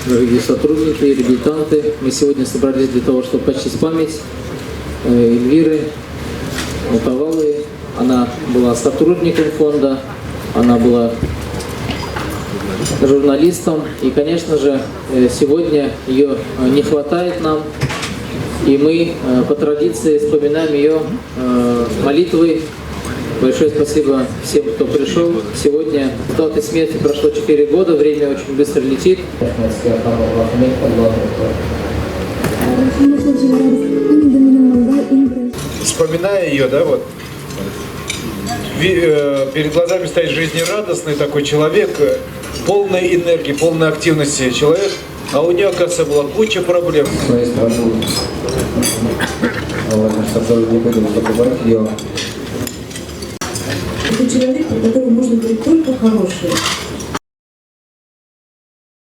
дорогие сотрудники, реабилитанты. Мы сегодня собрались для того, чтобы почтить память Эльвиры Алтаваловой. Она была сотрудником фонда, она была журналистом. И, конечно же, сегодня ее не хватает нам. И мы по традиции вспоминаем ее молитвой. Большое спасибо всем, кто пришел. Сегодня с даты смерти прошло 4 года, время очень быстро летит. Вспоминая ее, да, вот, перед глазами стоит жизнерадостный такой человек, полной энергии, полной активности человек, а у нее, оказывается, была куча проблем. С своей стороны, чтобы не будем забывать ее. Это человек, про которого можно говорить только хорошее.